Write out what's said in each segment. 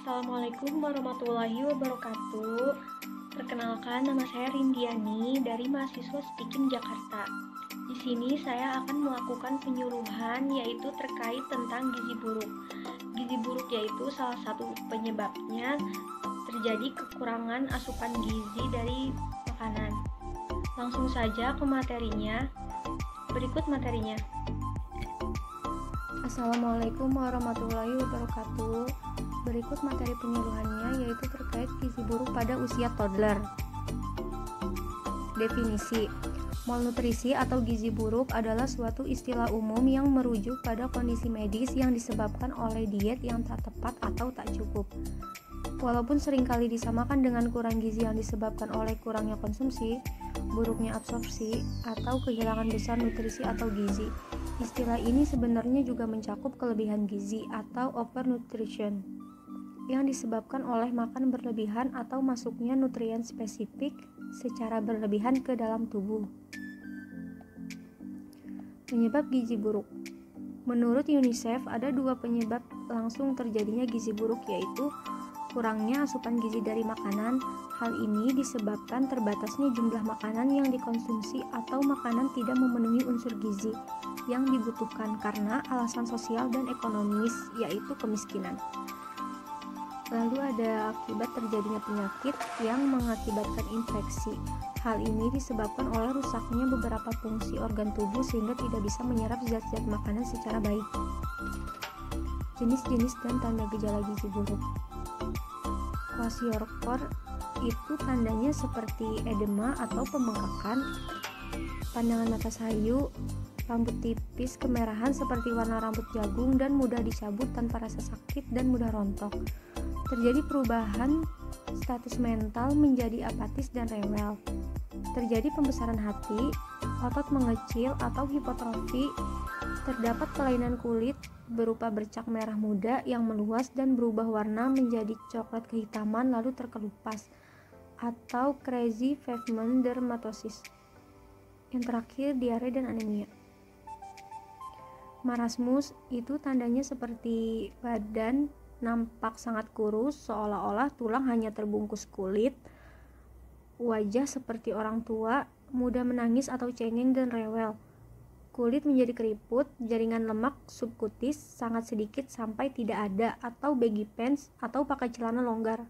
Assalamualaikum warahmatullahi wabarakatuh. Perkenalkan, nama saya Rindiani dari mahasiswa Speaking Jakarta. Di sini saya akan melakukan penyuluhan yaitu terkait tentang gizi buruk. Gizi buruk yaitu salah satu penyebabnya terjadi kekurangan asupan gizi dari makanan. Langsung saja ke materinya. Berikut materinya. Assalamualaikum warahmatullahi wabarakatuh. Berikut materi penyuluhannya yaitu terkait gizi buruk pada usia toddler. Definisi: malnutrisi atau gizi buruk adalah suatu istilah umum yang merujuk pada kondisi medis yang disebabkan oleh diet yang tak tepat atau tak cukup. Walaupun seringkali disamakan dengan kurang gizi yang disebabkan oleh kurangnya konsumsi, buruknya absorpsi, atau kehilangan besar nutrisi atau gizi, istilah ini sebenarnya juga mencakup kelebihan gizi atau overnutrition yang disebabkan oleh makan berlebihan atau masuknya nutrien spesifik secara berlebihan ke dalam tubuh. Penyebab gizi buruk. Menurut UNICEF, ada dua penyebab langsung terjadinya gizi buruk, yaitu kurangnya asupan gizi dari makanan. Hal ini disebabkan terbatasnya jumlah makanan yang dikonsumsi atau makanan tidak memenuhi unsur gizi yang dibutuhkan karena alasan sosial dan ekonomis, yaitu kemiskinan. Lalu ada akibat terjadinya penyakit yang mengakibatkan infeksi. Hal ini disebabkan oleh rusaknya beberapa fungsi organ tubuh sehingga tidak bisa menyerap zat-zat makanan secara baik. Jenis-jenis dan tanda gejala gizi buruk. Kwashiorkor itu tandanya seperti edema atau pembengkakan, pandangan mata sayu, rambut tipis kemerahan seperti warna rambut jagung dan mudah dicabut tanpa rasa sakit dan mudah rontok. Terjadi perubahan status mental menjadi apatis dan rewel. Terjadi pembesaran hati, otot mengecil atau hipotrofi. Terdapat kelainan kulit berupa bercak merah muda yang meluas dan berubah warna menjadi coklat kehitaman lalu terkelupas, atau crazy pavement dermatosis. Yang terakhir, diare dan anemia. Marasmus itu tandanya seperti badan nampak sangat kurus, seolah-olah tulang hanya terbungkus kulit, wajah seperti orang tua, mudah menangis atau cengeng dan rewel, kulit menjadi keriput, jaringan lemak subkutis sangat sedikit sampai tidak ada atau baggy pants atau pakai celana longgar,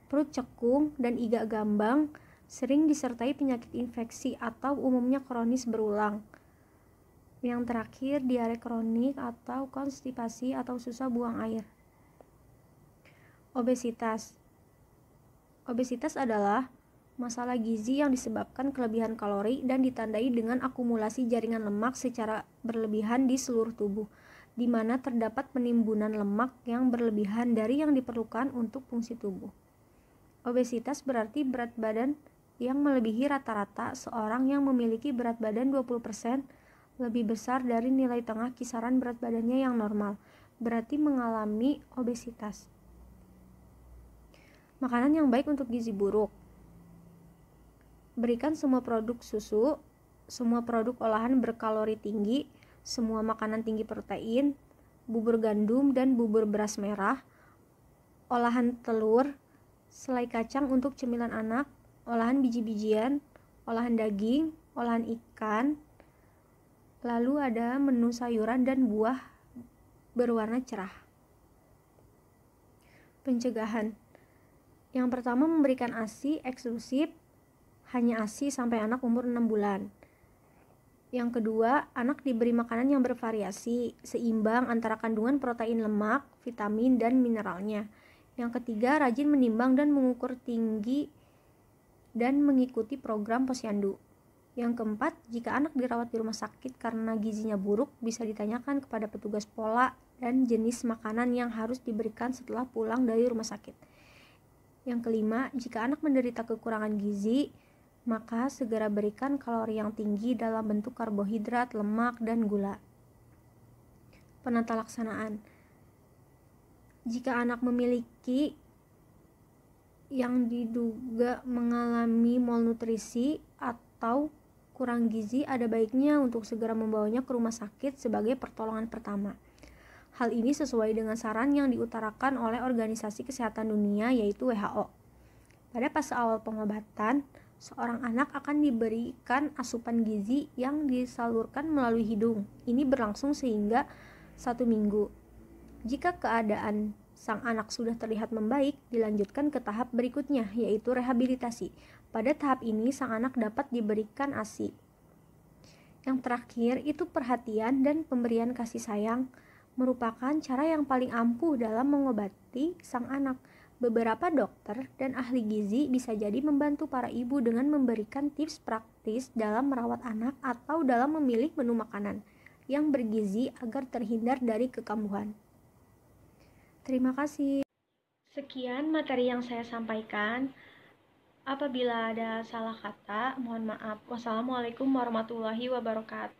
perut cekung dan iga gambang, sering disertai penyakit infeksi atau umumnya kronis berulang. Yang terakhir, diare kronik atau konstipasi atau susah buang air. Obesitas. Obesitas adalah masalah gizi yang disebabkan kelebihan kalori dan ditandai dengan akumulasi jaringan lemak secara berlebihan di seluruh tubuh, di mana terdapat penimbunan lemak yang berlebihan dari yang diperlukan untuk fungsi tubuh. Obesitas berarti berat badan yang melebihi rata-rata seorang yang memiliki berat badan 20% lebih besar dari nilai tengah kisaran berat badannya yang normal, berarti mengalami obesitas. Makanan yang baik untuk gizi buruk. Berikan semua produk susu, semua produk olahan berkalori tinggi, semua makanan tinggi protein, bubur gandum dan bubur beras merah, olahan telur, selai kacang untuk cemilan anak, olahan biji-bijian, olahan daging, olahan ikan. Lalu ada menu sayuran dan buah berwarna cerah. Pencegahan. Yang pertama, memberikan ASI eksklusif, hanya ASI sampai anak umur 6 bulan. Yang kedua, anak diberi makanan yang bervariasi, seimbang antara kandungan protein, lemak, vitamin, dan mineralnya. Yang ketiga, rajin menimbang dan mengukur tinggi dan mengikuti program posyandu. Yang keempat, jika anak dirawat di rumah sakit karena gizinya buruk, bisa ditanyakan kepada petugas pola dan jenis makanan yang harus diberikan setelah pulang dari rumah sakit. Yang kelima, jika anak menderita kekurangan gizi, maka segera berikan kalori yang tinggi dalam bentuk karbohidrat, lemak, dan gula. Penata laksanaan. Jika anak memiliki yang diduga mengalami malnutrisi atau kurang gizi, ada baiknya untuk segera membawanya ke rumah sakit sebagai pertolongan pertama. Hal ini sesuai dengan saran yang diutarakan oleh Organisasi Kesehatan Dunia yaitu WHO. Pada fase awal pengobatan, seorang anak akan diberikan asupan gizi yang disalurkan melalui hidung. Ini berlangsung sehingga 1 minggu. Jika keadaan sang anak sudah terlihat membaik, dilanjutkan ke tahap berikutnya, yaitu rehabilitasi. Pada tahap ini, sang anak dapat diberikan ASI. Yang terakhir, itu perhatian dan pemberian kasih sayang merupakan cara yang paling ampuh dalam mengobati sang anak. Beberapa dokter dan ahli gizi bisa jadi membantu para ibu dengan memberikan tips praktis dalam merawat anak atau dalam memilih menu makanan yang bergizi agar terhindar dari kekambuhan. Terima kasih. Sekian materi yang saya sampaikan. Apabila ada salah kata, mohon maaf. Wassalamualaikum warahmatullahi wabarakatuh.